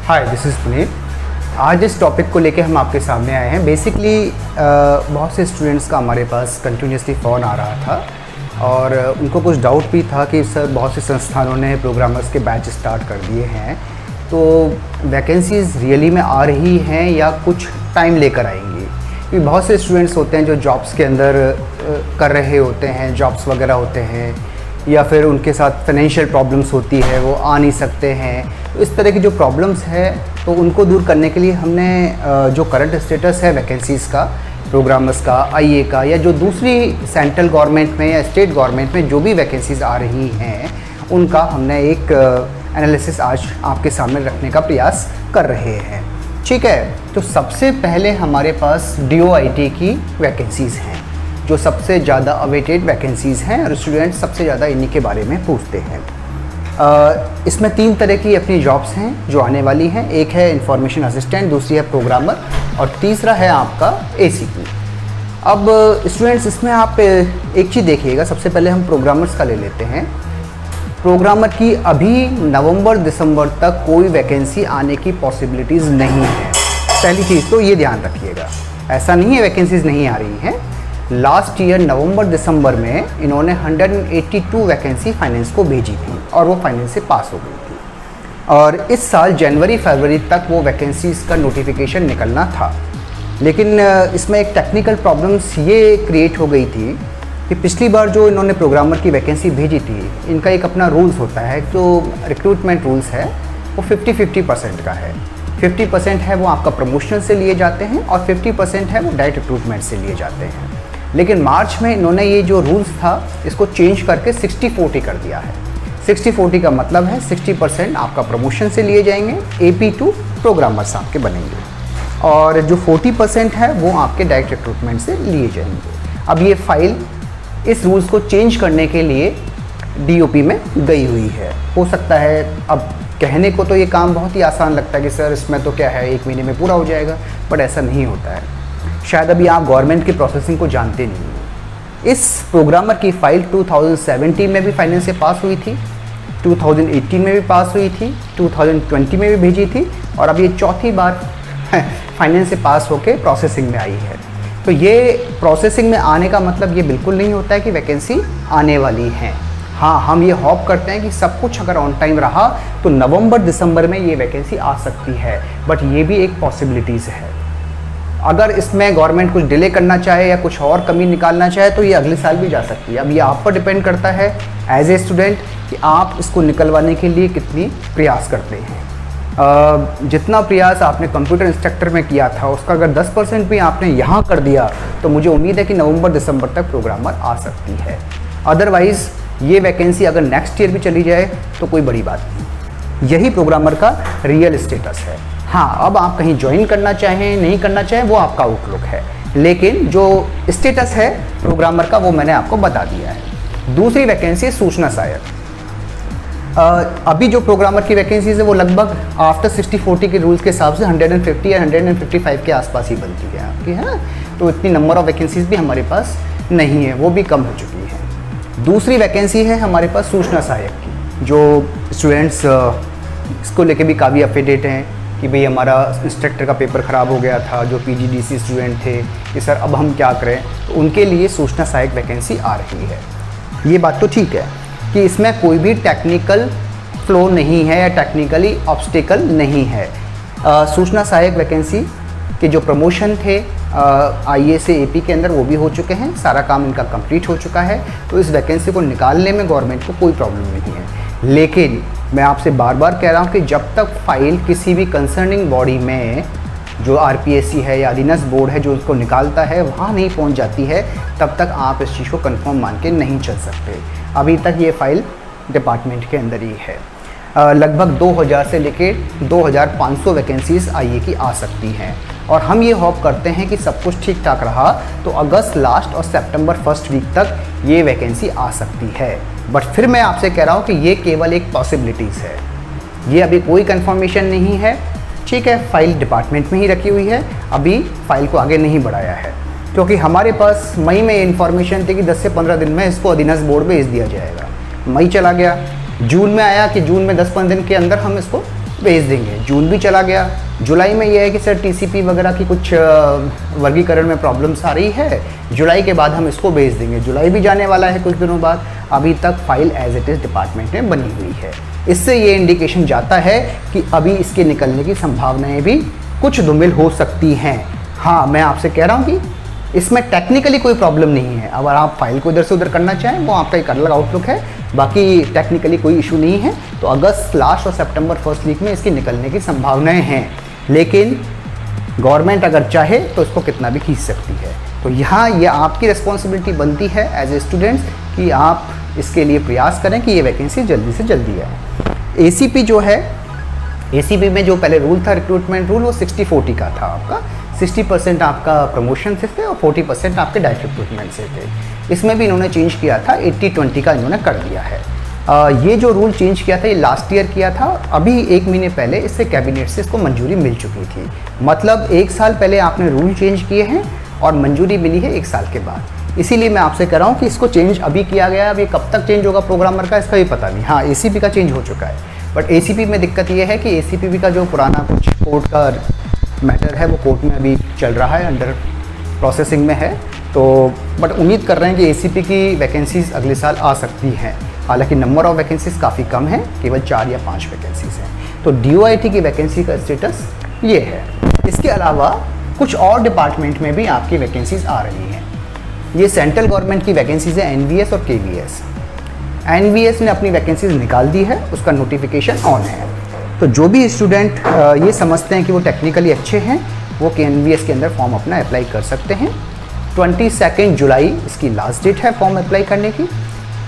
Hi, this is Puneet. आज इस topic को लेके हम आपके सामने आए हैं। बेसिकली बहुत से स्टूडेंट्स का हमारे पास कंटिन्यूसली फ़ोन आ रहा था और उनको कुछ डाउट भी था कि सर बहुत से संस्थानों ने प्रोग्रामर्स के बैच स्टार्ट कर दिए हैं, तो वैकेंसीज़ रियली में आ रही हैं या कुछ टाइम लेकर आएंगी। क्योंकि बहुत से स्टूडेंट्स होते हैं जो जॉब्स के अंदर कर रहे होते हैं, जॉब्स वगैरह होते हैं, या फिर उनके साथ फाइनेंशियल प्रॉब्लम्स होती है, वो आ नहीं सकते हैं। तो इस तरह की जो प्रॉब्लम्स है तो उनको दूर करने के लिए हमने जो करंट स्टेटस है वैकेंसीज़ का, प्रोग्रामर्स का, आईए का, या जो दूसरी सेंट्रल गवर्नमेंट में या स्टेट गवर्नमेंट में जो भी वैकेंसीज़ आ रही हैं उनका हमने एक एनालिसिस आज आपके सामने रखने का प्रयास कर रहे हैं। ठीक है, तो सबसे पहले हमारे पास DOIT की वैकेंसीज़ हैं जो सबसे ज़्यादा अवेटेड वैकेंसीज़ हैं और स्टूडेंट सबसे ज़्यादा इन्हीं के बारे में पूछते हैं। इसमें 3 तरह की अपनी जॉब्स हैं जो आने वाली हैं। एक है इंफॉर्मेशन असिस्टेंट, दूसरी है प्रोग्रामर और तीसरा है आपका ACP। अब स्टूडेंट्स इसमें आप एक चीज़ देखिएगा, सबसे पहले हम प्रोग्रामर्स का ले लेते हैं। प्रोग्रामर की अभी नवंबर-दिसंबर तक कोई वैकेंसी आने की पॉसिबिलिटीज़ नहीं है। पहली चीज़ तो ये ध्यान रखिएगा, ऐसा नहीं है वैकेंसीज़ नहीं आ रही हैं। लास्ट ईयर नवंबर-दिसंबर में इन्होंने 182 वैकेंसी फाइनेंस को भेजी थी और वो फाइनेंस से पास हो गई थी। और इस साल जनवरी-फरवरी तक वो वैकेंसीज़ का नोटिफिकेशन निकलना था। लेकिन इसमें एक टेक्निकल प्रॉब्लम्स ये क्रिएट हो गई थी कि पिछली बार जो इन्होंने प्रोग्रामर की वैकेंसी भेजी थी, इनका एक अपना रूल्स होता है, जो रिक्रूटमेंट रूल्स है वो 50-50% का है। 50% है वो आपका प्रमोशन से लिए जाते हैं और 50% है वो डायरेक्ट रिक्रूटमेंट से लिए जाते हैं। लेकिन मार्च में इन्होंने ये जो रूल्स था इसको चेंज करके 60-40 कर दिया है। 60-40 का मतलब है 60% आपका प्रमोशन से लिए जाएंगे, AP2 प्रोग्रामर्स आपके बनेंगे, और जो 40% है वो आपके डायरेक्ट रिक्रूटमेंट से लिए जाएंगे। अब ये फाइल इस रूल्स को चेंज करने के लिए DOP में गई हुई है। हो सकता है, अब कहने को तो ये काम बहुत ही आसान लगता है कि सर इसमें तो क्या है 1 महीने में पूरा हो जाएगा, बट ऐसा नहीं होता है। शायद अभी आप गवर्नमेंट की प्रोसेसिंग को जानते नहीं हैं। इस प्रोग्रामर की फ़ाइल 2017 में भी फाइनेंस से पास हुई थी, 2018 में भी पास हुई थी, 2020 में भी भेजी थी और अब ये चौथी बार फाइनेंस से पास होकर प्रोसेसिंग में आई है। तो ये प्रोसेसिंग में आने का मतलब ये बिल्कुल नहीं होता है कि वैकेंसी आने वाली है। हाँ, हम ये होप करते हैं कि सब कुछ अगर ऑन टाइम रहा तो नवंबर-दिसंबर में ये वैकेंसी आ सकती है, बट ये भी एक पॉसिबिलिटीज़ है। अगर इसमें गवर्नमेंट कुछ डिले करना चाहे या कुछ और कमी निकालना चाहे तो ये अगले साल भी जा सकती है। अब ये आप पर डिपेंड करता है एज ए स्टूडेंट कि आप इसको निकलवाने के लिए कितनी प्रयास करते हैं। जितना प्रयास आपने कंप्यूटर इंस्ट्रक्टर में किया था उसका अगर 10% भी आपने यहाँ कर दिया तो मुझे उम्मीद है कि नवंबर-दिसंबर तक प्रोग्रामर आ सकती है। अदरवाइज़ ये वैकेंसी अगर नेक्स्ट ईयर भी चली जाए तो कोई बड़ी बात नहीं। यही प्रोग्रामर का रियल स्टेटस है। हाँ, अब आप कहीं ज्वाइन करना चाहें नहीं करना चाहें वो आपका आउटलुक है, लेकिन जो स्टेटस है प्रोग्रामर का वो मैंने आपको बता दिया है। दूसरी वैकेंसी सूचना सहायक। अभी जो प्रोग्रामर की वैकेंसीज है वो लगभग आफ्टर 60-40 के रूल्स के हिसाब से 150 या 155 के आसपास ही बनती है आपकी, है ना। तो इतनी नंबर ऑफ़ वैकेंसीज भी हमारे पास नहीं है, वो भी कम हो चुकी है। दूसरी वैकेंसी है हमारे पास सूचना सहायक की, जो स्टूडेंट्स इसको लेके भी काफ़ी अपडेट हैं कि भाई हमारा इंस्ट्रक्टर का पेपर ख़राब हो गया था, जो PGDC स्टूडेंट थे कि सर अब हम क्या करें, तो उनके लिए सूचना सहायक वैकेंसी आ रही है। ये बात तो ठीक है कि इसमें कोई भी टेक्निकल फ्लो नहीं है या टेक्निकली ऑब्स्टिकल नहीं है। सूचना सहायक वैकेंसी के जो प्रमोशन थे आईए से AP के अंदर वो भी हो चुके हैं, सारा काम इनका कंप्लीट हो चुका है। तो इस वैकेंसी को निकालने में गवर्नमेंट को कोई प्रॉब्लम नहीं है। लेकिन मैं आपसे बार बार कह रहा हूँ कि जब तक फाइल किसी भी कंसर्निंग बॉडी में, जो RPSC है या अधीनस्थ बोर्ड है जो उसको निकालता है, वहाँ नहीं पहुँच जाती है, तब तक आप इस चीज़ को कंफर्म मान के नहीं चल सकते। अभी तक ये फ़ाइल डिपार्टमेंट के अंदर ही है। लगभग 2000 से लेके 2500 वैकेंसीज़ आईए की आ सकती हैं और हम ये होप करते हैं कि सब कुछ ठीक ठाक रहा तो अगस्त लास्ट और सितंबर फर्स्ट वीक तक ये वैकेंसी आ सकती है। बट फिर मैं आपसे कह रहा हूँ कि ये केवल एक पॉसिबिलिटीज़ है, ये अभी कोई कंफर्मेशन नहीं है। ठीक है, फाइल डिपार्टमेंट में ही रखी हुई है, अभी फाइल को आगे नहीं बढ़ाया है, क्योंकि हमारे पास मई में इन्फॉर्मेशन थी कि 10 से 15 दिन में इसको अधीनस्थ बोर्ड भेज दिया जाएगा। मई चला गया, जून में आया कि जून में 10-15 दिन के अंदर हम इसको भेज देंगे। जून भी चला गया, जुलाई में ये है कि सर टीसीपी वगैरह की कुछ वर्गीकरण में प्रॉब्लम्स आ रही है, जुलाई के बाद हम इसको भेज देंगे। जुलाई भी जाने वाला है कुछ दिनों बाद, अभी तक file as it is department में बनी हुई है। इससे ये इंडिकेशन जाता है कि अभी इसके निकलने की संभावनाएं भी कुछ धुमिल हो सकती हैं। हाँ, मैं आपसे कह रहा हूँ कि इसमें टेक्निकली कोई प्रॉब्लम नहीं है। अगर आप फाइल को इधर से उधर करना चाहें वो आपका एक अलग आउटलुक है, बाकी टेक्निकली कोई इशू नहीं है। तो अगस्त लास्ट और सितंबर फर्स्ट वीक में इसकी निकलने की संभावनाएं हैं, लेकिन गवर्नमेंट अगर चाहे तो इसको कितना भी खींच सकती है। तो यहाँ ये आपकी रिस्पॉन्सिबिलिटी बनती है एज ए स्टूडेंट्स कि आप इसके लिए प्रयास करें कि ये वैकेंसी जल्दी से जल्दी आए। एसीपी जो है, एसीपी में जो पहले रूल था रिक्रूटमेंट रूल, वो 60-40 का था आपका। 60% आपका प्रमोशन से थे और 40% आपके डायरेक्ट रिक्रूटमेंट से थे। इसमें भी इन्होंने चेंज किया था, 80-20 का इन्होंने कर दिया है। ये जो रूल चेंज किया था ये लास्ट ईयर किया था, अभी 1 महीने पहले इससे कैबिनेट से इसको मंजूरी मिल चुकी थी। मतलब 1 साल पहले आपने रूल चेंज किए हैं और मंजूरी मिली है 1 साल के बाद। इसीलिए मैं आपसे कह रहा हूँ कि इसको चेंज अभी किया गया है। अब ये कब तक चेंज होगा प्रोग्रामर का, इसका भी पता नहीं। हाँ, एसीपी का चेंज हो चुका है, बट एसीपी में दिक्कत ये है कि एसीपी का जो पुराना कुछ कोर्ट का मैटर है वो कोर्ट में अभी चल रहा है, अंडर प्रोसेसिंग में है। तो बट उम्मीद कर रहे हैं कि एसीपी की वैकेंसीज़ अगले साल आ सकती हैं। हालांकि नंबर ऑफ़ वैकेंसीज़ काफ़ी कम है, केवल 4 या 5 वैकेंसीज़ हैं। तो डीओआईटी की वैकेंसी का स्टेटस ये है। इसके अलावा कुछ और डिपार्टमेंट में भी आपकी वैकेंसीज़ आ रही हैं। ये सेंट्रल गवर्नमेंट की वैकेंसीज़ है, एनवीएस और केवीएस। एनवीएस ने अपनी वैकेंसीज़ निकाल दी है, उसका नोटिफिकेशन ऑन है। तो जो भी स्टूडेंट ये समझते हैं कि वो टेक्निकली अच्छे हैं, वो एनवीएस के अंदर फॉर्म अपना अप्लाई कर सकते हैं। 22 जुलाई इसकी लास्ट डेट है फॉर्म अप्लाई करने की,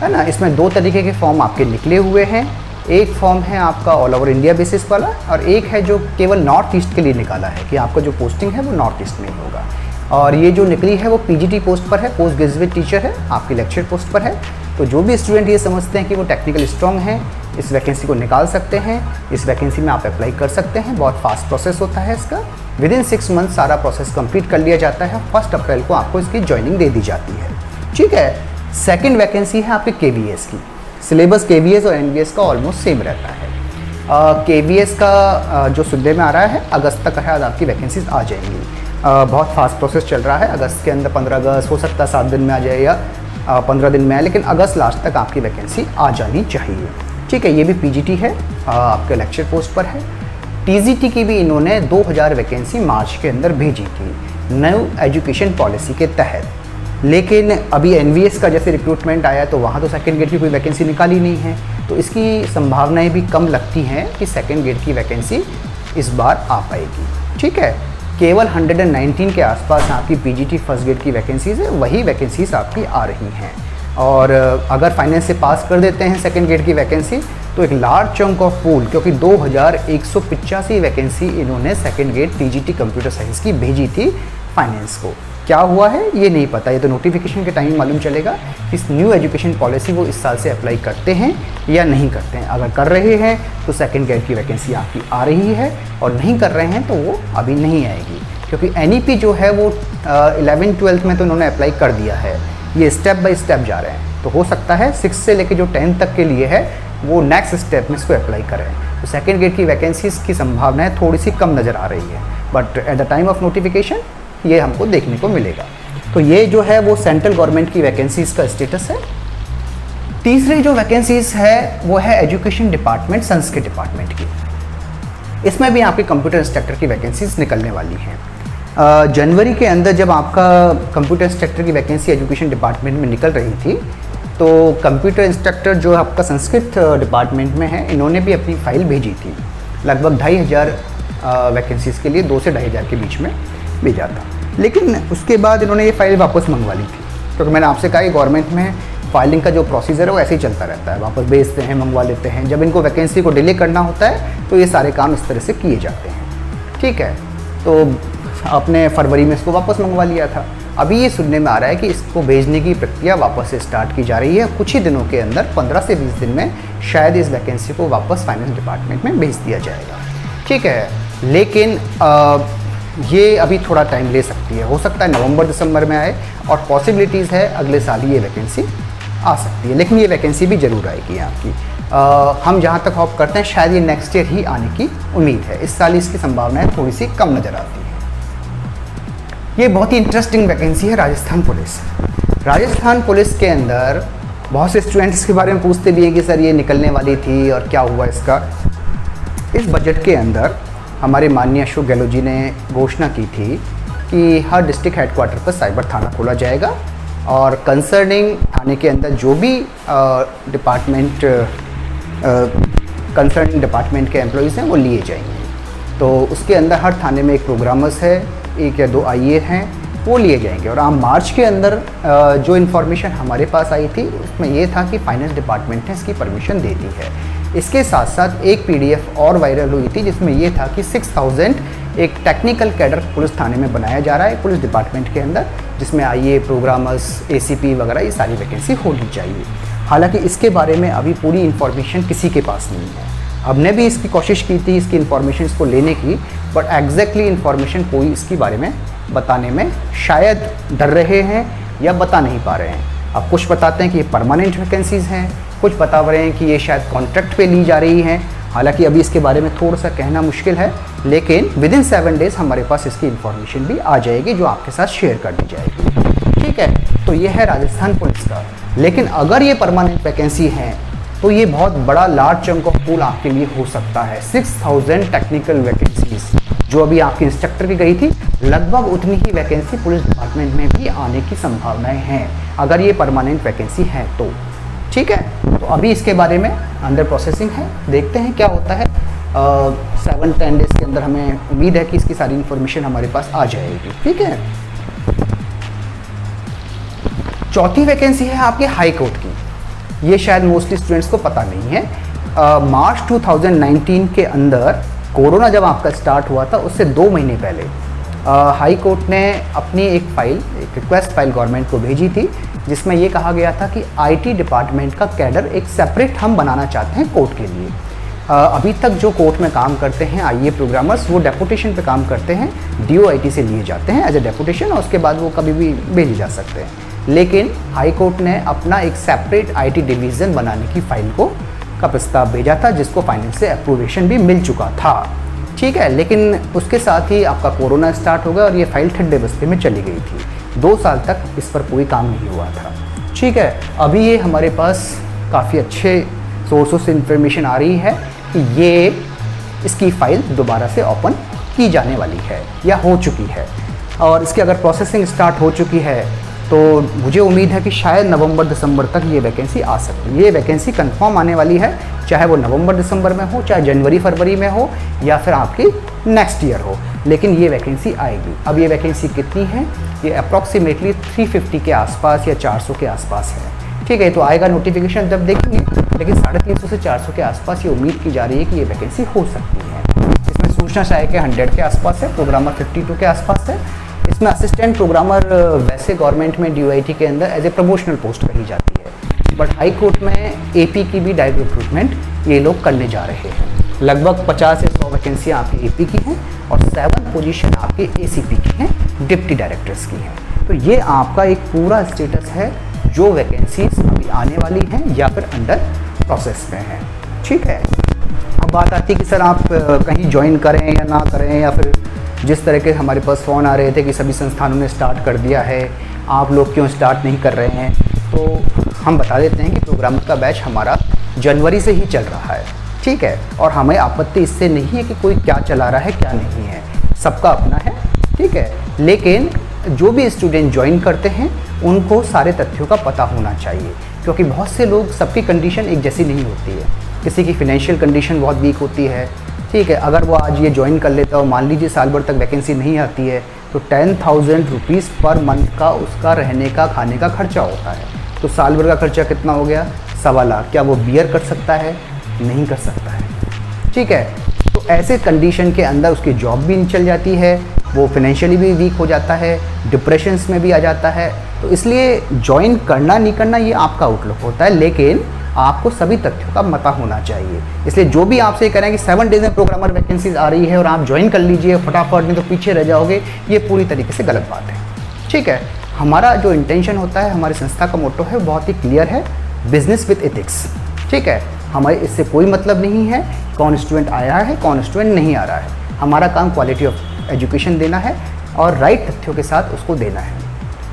है ना। इसमें 2 तरीके के फॉर्म आपके निकले हुए हैं। एक फॉर्म है आपका ऑल ओवर इंडिया बेसिस वाला, और एक है जो केवल नॉर्थ ईस्ट के लिए निकाला है कि आपका जो पोस्टिंग है वो नॉर्थ ईस्ट में ही होगा। और ये जो निकली है वो पीजीटी पोस्ट पर है, पोस्ट ग्रेजुएट टीचर है, आपकी लेक्चर पोस्ट पर है। तो जो भी स्टूडेंट ये समझते हैं कि वो टेक्निकल स्ट्रॉन्ग हैं, इस वैकेंसी को निकाल सकते हैं। इस वैकेंसी में आप अप्लाई कर सकते हैं। बहुत फास्ट प्रोसेस होता है इसका, विदिन 6 मंथ सारा प्रोसेस कंप्लीट कर लिया जाता है। 1 अप्रैल को आपको इसकी ज्वाइनिंग दे दी जाती है, ठीक है। सेकंड वैकेंसी है आपके केवीएस की। सिलेबस केवीएस और एनवीएस का ऑलमोस्ट सेम रहता है। केवीएस का जो सुनने में आ रहा है अगस्त तक शायद आपकी वैकेंसीज आ जाएंगी। बहुत फास्ट प्रोसेस चल रहा है। अगस्त के अंदर 15 अगस्त हो सकता है 7 दिन में आ जाए या 15 दिन में आए, लेकिन अगस्त लास्ट तक आपकी वैकेंसी आ जानी चाहिए, ठीक है। ये भी पीजीटी है, आपके लेक्चर पोस्ट पर है। टीजीटी की भी इन्होंने 2000 वैकेंसी मार्च के अंदर भेजी थी न्यू एजुकेशन पॉलिसी के तहत, लेकिन अभी एनवीएस का जैसे रिक्रूटमेंट आया तो वहाँ तो सेकंड ग्रेड की कोई वैकेंसी निकाली नहीं है। तो इसकी संभावनाएं भी कम लगती हैं कि सेकंड ग्रेड की वैकेंसी इस बार आ पाएगी, ठीक है। केवल 119 के आसपास आपकी पीजीटी फर्स्ट ग्रेड की वैकेंसीज़ है, वही वैकेंसीज आपकी आ रही हैं। और अगर फाइनेंस से पास कर देते हैं सेकंड ग्रेड की वैकेंसी तो एक लार्ज चंक ऑफ पूल, क्योंकि 2185 वैकेंसी इन्होंने second grade TGT computer science की भेजी थी फाइनेंस को। क्या हुआ है ये नहीं पता, ये तो नोटिफिकेशन के टाइम मालूम चलेगा इस न्यू एजुकेशन पॉलिसी वो इस साल से अप्लाई करते हैं या नहीं करते हैं। अगर कर रहे हैं तो सेकंड ग्रेड की वैकेंसी आपकी आ रही है, और नहीं कर रहे हैं तो वो अभी नहीं आएगी, क्योंकि एनईपी जो है वो 11-12 में तो उन्होंने अप्लाई कर दिया है। ये स्टेप बाय स्टेप जा रहे हैं, तो हो सकता है 6 से लेकर जो 10 तक के लिए है वो नेक्स्ट स्टेप में इसको अप्लाई करें। तो सेकंड ग्रेड की वैकेंसीज की संभावनाएं थोड़ी सी कम नज़र आ रही है, but at the time of notification ये हमको देखने को मिलेगा। तो ये जो है वो सेंट्रल गवर्नमेंट की वैकेंसीज का स्टेटस है। तीसरी जो वैकेंसीज है वो है एजुकेशन डिपार्टमेंट, संस्कृत डिपार्टमेंट की। इसमें भी आपके कंप्यूटर इंस्ट्रक्टर की वैकेंसीज निकलने वाली हैं। जनवरी के अंदर जब आपका कंप्यूटर इंस्ट्रक्टर की वैकेंसी एजुकेशन डिपार्टमेंट में निकल रही थी, तो कंप्यूटर इंस्ट्रक्टर जो आपका संस्कृत डिपार्टमेंट में है, इन्होंने भी अपनी फाइल भेजी थी। लगभग 2500 वैकेंसीज़ के लिए 2 से 2500 के बीच में भेजा था, लेकिन उसके बाद इन्होंने ये फाइल वापस मंगवा ली थी। क्योंकि मैंने आपसे कहा कि गवर्नमेंट में फाइलिंग का जो प्रोसीजर है वो ऐसे ही चलता रहता है, वापस भेजते हैं, मंगवा लेते हैं। जब इनको वैकेंसी को डिले करना होता है तो ये सारे काम इस तरह से किए जाते हैं, ठीक है। तो आपने फरवरी में इसको वापस मंगवा लिया था। अभी ये सुनने में आ रहा है कि इसको भेजने की प्रक्रिया वापस से स्टार्ट की जा रही है। कुछ ही दिनों के अंदर 15 से 20 दिन में शायद इस वैकेंसी को वापस फाइनेंस डिपार्टमेंट में भेज दिया जाएगा, ठीक है। लेकिन ये अभी थोड़ा टाइम ले सकती है, हो सकता है नवंबर दिसंबर में आए, और पॉसिबिलिटीज़ है अगले साल ही ये वैकेंसी आ सकती है, लेकिन ये वैकेंसी भी ज़रूर आएगी आपकी। हम जहाँ तक होप करते हैं शायद ये नेक्स्ट ईयर ही आने की उम्मीद है, इस साल इसकी संभावनाएं थोड़ी सी कम नज़र आती है। ये बहुत ही इंटरेस्टिंग वैकेंसी है राजस्थान पुलिस। राजस्थान पुलिस के अंदर बहुत से स्टूडेंट्स के बारे में पूछते भी हैं कि सर ये निकलने वाली थी और क्या हुआ इसका। इस बजट के अंदर हमारे माननीय अशोक गहलोत जी ने घोषणा की थी कि हर डिस्ट्रिक्ट हेडक्वार्टर पर साइबर थाना खोला जाएगा और कंसर्निंग थाने के अंदर जो भी कंसर्निंग डिपार्टमेंट के एम्प्लॉयज़ हैं वो लिए जाएंगे। तो उसके अंदर हर थाने में एक प्रोग्रामर्स है, 1 या 2 आईए हैं, वो लिए जाएंगे। और मार्च के अंदर जो इन्फॉर्मेशन हमारे पास आई थी उसमें ये था कि फाइनेंस डिपार्टमेंट ने इसकी परमिशन दे दी है। इसके साथ साथ एक पीडीएफ और वायरल हुई थी जिसमें ये था कि 6000 एक टेक्निकल कैडर पुलिस थाने में बनाया जा रहा है पुलिस डिपार्टमेंट के अंदर, जिसमें आईए, प्रोग्रामर्स, एसीपी वगैरह ये सारी वैकेंसी होनी चाहिए। हालांकि इसके बारे में अभी पूरी इन्फॉर्मेशन किसी के पास नहीं है। हमने भी इसकी कोशिश की थी इसकी इन्फॉर्मेशन इसको लेने की, बट एग्जैक्टली इन्फॉर्मेशन कोई इसके बारे में बताने में शायद डर रहे हैं या बता नहीं पा रहे हैं। अब कुछ बताते हैं कि ये परमानेंट वैकेंसीज़ हैं, कुछ बता रहे हैं कि ये शायद कॉन्ट्रैक्ट पे ली जा रही हैं। हालांकि अभी इसके बारे में थोड़ा सा कहना मुश्किल है, लेकिन विदिन 7 डेज़ हमारे पास इसकी इन्फॉर्मेशन भी आ जाएगी जो आपके साथ शेयर कर दी जाएगी। ठीक है, तो ये है राजस्थान पुलिस का। लेकिन अगर ये परमानेंट वैकेंसी है तो ये बहुत बड़ा लार्ज चंक ऑफ पूल आपके लिए हो सकता है। 6000 टेक्निकल वैकेंसीज जो अभी आपकी इंस्ट्रक्टर की गई थी, लगभग उतनी ही वैकेंसी पुलिस डिपार्टमेंट में भी आने की संभावनाएं हैं अगर ये परमानेंट वैकेंसी है तो। ठीक है, तो अभी इसके बारे में अंडर प्रोसेसिंग है, देखते हैं क्या होता है। 7-10 डेज़ के अंदर हमें उम्मीद है कि इसकी सारी इन्फॉर्मेशन हमारे पास आ जाएगी। ठीक है, चौथी वैकेंसी है आपके हाई कोर्ट की। ये शायद मोस्टली स्टूडेंट्स को पता नहीं है। मार्च 2019 के अंदर कोरोना जब आपका स्टार्ट हुआ था उससे 2 महीने पहले हाई कोर्ट ने अपनी एक रिक्वेस्ट फाइल गवर्नमेंट को भेजी थी जिसमें ये कहा गया था कि आईटी डिपार्टमेंट का कैडर एक सेपरेट हम बनाना चाहते हैं कोर्ट के लिए। अभी तक जो कोर्ट में काम करते हैं आईए प्रोग्रामर्स, वो डेपुटेशन पे काम करते हैं, डीओआईटी से लिए जाते हैं एज ए डेपुटेशन और उसके बाद वो कभी भी भेजे जा सकते हैं। लेकिन हाई कोर्ट ने अपना एक सेपरेट आईटी डिवीज़न बनाने की फाइल का प्रस्ताव भेजा था जिसको फाइनेंस से अप्रूवेशन भी मिल चुका था। ठीक है, लेकिन उसके साथ ही आपका कोरोना स्टार्ट हो गया और ये फाइल ठंडे बस्ते में चली गई थी। 2 साल तक इस पर कोई काम नहीं हुआ था। ठीक है, अभी ये हमारे पास काफ़ी अच्छे सोर्सों से इंफॉर्मेशन आ रही है कि ये इसकी फ़ाइल दोबारा से ओपन की जाने वाली है या हो चुकी है, और इसकी अगर प्रोसेसिंग स्टार्ट हो चुकी है तो मुझे उम्मीद है कि शायद नवंबर-दिसंबर तक ये वैकेंसी आ सकती है। ये वैकेंसी कंफर्म आने वाली है, चाहे वो नवंबर-दिसंबर में हो, चाहे जनवरी-फरवरी में हो, या फिर आपकी नेक्स्ट ईयर हो, लेकिन ये वैकेंसी आएगी। अब ये वैकेंसी कितनी है? ये अप्रॉक्सीमेटली 350 के आसपास या 400 के आसपास है। ठीक है, तो आएगा नोटिफिकेशन जब देखेंगे, लेकिन 350 से 400 के आसपास ये उम्मीद की जा रही है कि ये वैकेंसी हो सकती है। इसमें सूचना चाहिए कि 100 के आसपास है, प्रोग्रामर 52 के आसपास है। इसमें असिस्टेंट प्रोग्रामर वैसे गवर्नमेंट में डीओआईटी के अंदर एज ए प्रमोशनल पोस्ट कही जाती है, बट हाई कोर्ट में एपी की भी डायरेक्ट रिक्रूटमेंट ये लोग करने जा रहे हैं। लगभग 50 से 100 वैकेंसियाँ आपकी एपी की हैं और 7 पोजीशन आपके एसीपी की हैं, डिप्टी डायरेक्टर्स की हैं। तो ये आपका एक पूरा स्टेटस है जो वैकेंसीज अभी आने वाली हैं या फिर अंडर प्रोसेस में हैं। ठीक है, अब बात आती है कि सर आप कहीं ज्वाइन करें या ना करें, या फिर जिस तरह के हमारे पास फ़ोन आ रहे थे कि सभी संस्थानों ने स्टार्ट कर दिया है, आप लोग क्यों स्टार्ट नहीं कर रहे हैं। तो हम बता देते हैं कि प्रोग्रामर का बैच हमारा जनवरी से ही चल रहा है। ठीक है, और हमें आपत्ति इससे नहीं है कि कोई क्या चला रहा है क्या नहीं है, सबका अपना है। ठीक है, लेकिन जो भी स्टूडेंट ज्वाइन करते हैं उनको सारे तथ्यों का पता होना चाहिए, क्योंकि बहुत से लोग, सबकी कंडीशन एक जैसी नहीं होती है। किसी की फिनेंशियल कंडीशन बहुत वीक होती है। ठीक है, अगर वो आज ये ज्वाइन कर लेता है और मान लीजिए साल भर तक वैकेंसी नहीं आती है तो 10,000 रुपीज़ पर मंथ का उसका रहने का खाने का खर्चा होता है। तो साल भर का खर्चा कितना हो गया? 1.25 लाख। क्या वो बियर कर सकता है? नहीं कर सकता है। ठीक है, तो ऐसे कंडीशन के अंदर उसकी जॉब भी नहीं चल जाती है, वो फिनेंशियली भी वीक हो जाता है, डिप्रेशंस में भी आ जाता है। तो इसलिए ज्वाइन करना नहीं करना ये आपका आउटलुक होता है, लेकिन आपको सभी तथ्यों का पता होना चाहिए। इसलिए जो भी आपसे ये कह रहे हैं कि 7 डेज़ में प्रोग्रामर वैकेंसीज आ रही है और आप ज्वाइन कर लीजिए फटाफट, नहीं तो पीछे रह जाओगे, ये पूरी तरीके से गलत बात है। ठीक है, हमारा जो इंटेंशन होता है, हमारी संस्था का मोटो है, बहुत ही क्लियर है। Business with ethics. ठीक है, हमारे इससे कोई मतलब नहीं है कौन स्टूडेंट आया है कौन स्टूडेंट नहीं आ रहा है। हमारा काम क्वालिटी ऑफ एजुकेशन देना है और राइट तथ्यों के साथ उसको देना है।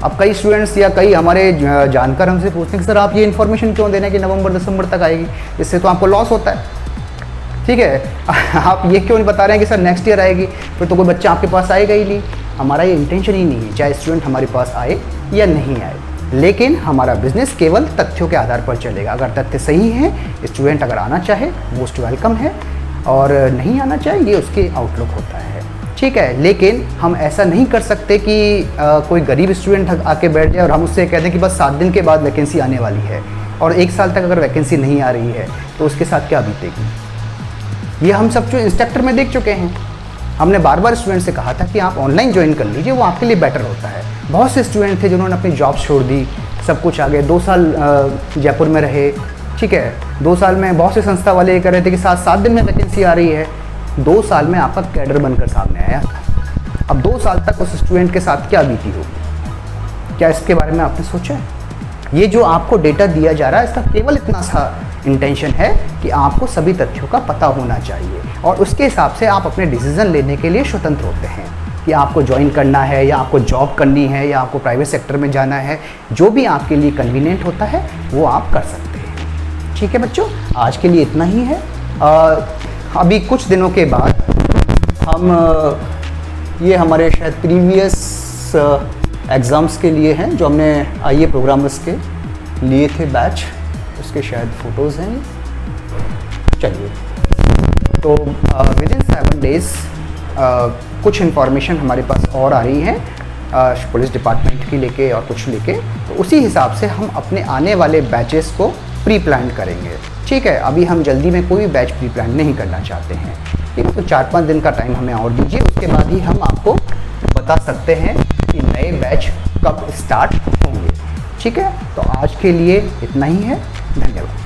अब कई स्टूडेंट्स या कई हमारे जानकार हमसे पूछते हैं कि सर आप ये इन्फॉर्मेशन क्यों देना कि नवंबर दिसंबर तक आएगी, इससे तो आपको लॉस होता है। ठीक है आप ये क्यों नहीं बता रहे हैं कि सर नेक्स्ट ईयर आएगी, फिर तो कोई बच्चा आपके पास आएगा ही नहीं। हमारा ये इंटेंशन ही नहीं है चाहे स्टूडेंट हमारे पास आए या नहीं आए, लेकिन हमारा बिजनेस केवल तथ्यों के आधार पर चलेगा। अगर तथ्य सही हैं, स्टूडेंट अगर आना चाहे मोस्ट वेलकम है, और नहीं आना चाहे ये उसके आउटलुक होता है। ठीक है, लेकिन हम ऐसा नहीं कर सकते कि कोई गरीब स्टूडेंट आके बैठ जाए और हम उससे कह दें कि बस 7 दिन के बाद वैकेंसी आने वाली है, और 1 साल तक अगर वैकेंसी नहीं आ रही है तो उसके साथ क्या बीतेगी। ये हम सब जो इंस्ट्रक्टर में देख चुके हैं। हमने बार बार स्टूडेंट से कहा था कि आप ऑनलाइन ज्वाइन कर लीजिए, वो आपके लिए बेटर होता है। बहुत से स्टूडेंट थे जिन्होंने अपनी जॉब छोड़ दी, सब कुछ आ गए, 2 साल जयपुर में रहे। ठीक है, 2 साल में बहुत से संस्था वाले ये कर रहे थे कि 7 दिन में वैकेंसी आ रही है। 2 साल में आपका कैडर बनकर सामने आया। अब 2 साल तक उस स्टूडेंट के साथ क्या बीती होगी, क्या इसके बारे में आपने सोचा है? ये जो आपको डेटा दिया जा रहा है इसका केवल इतना सा इंटेंशन है कि आपको सभी तथ्यों का पता होना चाहिए, और उसके हिसाब से आप अपने डिसीज़न लेने के लिए स्वतंत्र होते हैं कि आपको ज्वाइन करना है या आपको जॉब करनी है या आपको प्राइवेट सेक्टर में जाना है। जो भी आपके लिए कन्वीनियंट होता है वो आप कर सकते हैं। ठीक है बच्चों, आज के लिए इतना ही है। अभी कुछ दिनों के बाद हम ये हमारे शायद प्रीवियस एग्ज़ाम्स के लिए हैं जो हमने आईए प्रोग्रामर्स के लिए थे बैच, उसके शायद फ़ोटोज़ हैं। चलिए, तो विद इन 7 डेज़ कुछ इन्फॉर्मेशन हमारे पास और आ रही है पुलिस डिपार्टमेंट की लेके और कुछ लेके, तो उसी हिसाब से हम अपने आने वाले बैचेस को प्री प्लान करेंगे। ठीक है, अभी हम जल्दी में कोई बैच प्री प्लान नहीं करना चाहते हैं। ठीक है, तो 4-5 दिन का टाइम हमें और दीजिए, उसके बाद ही हम आपको बता सकते हैं कि नए बैच कब स्टार्ट होंगे। ठीक है, तो आज के लिए इतना ही है। धन्यवाद।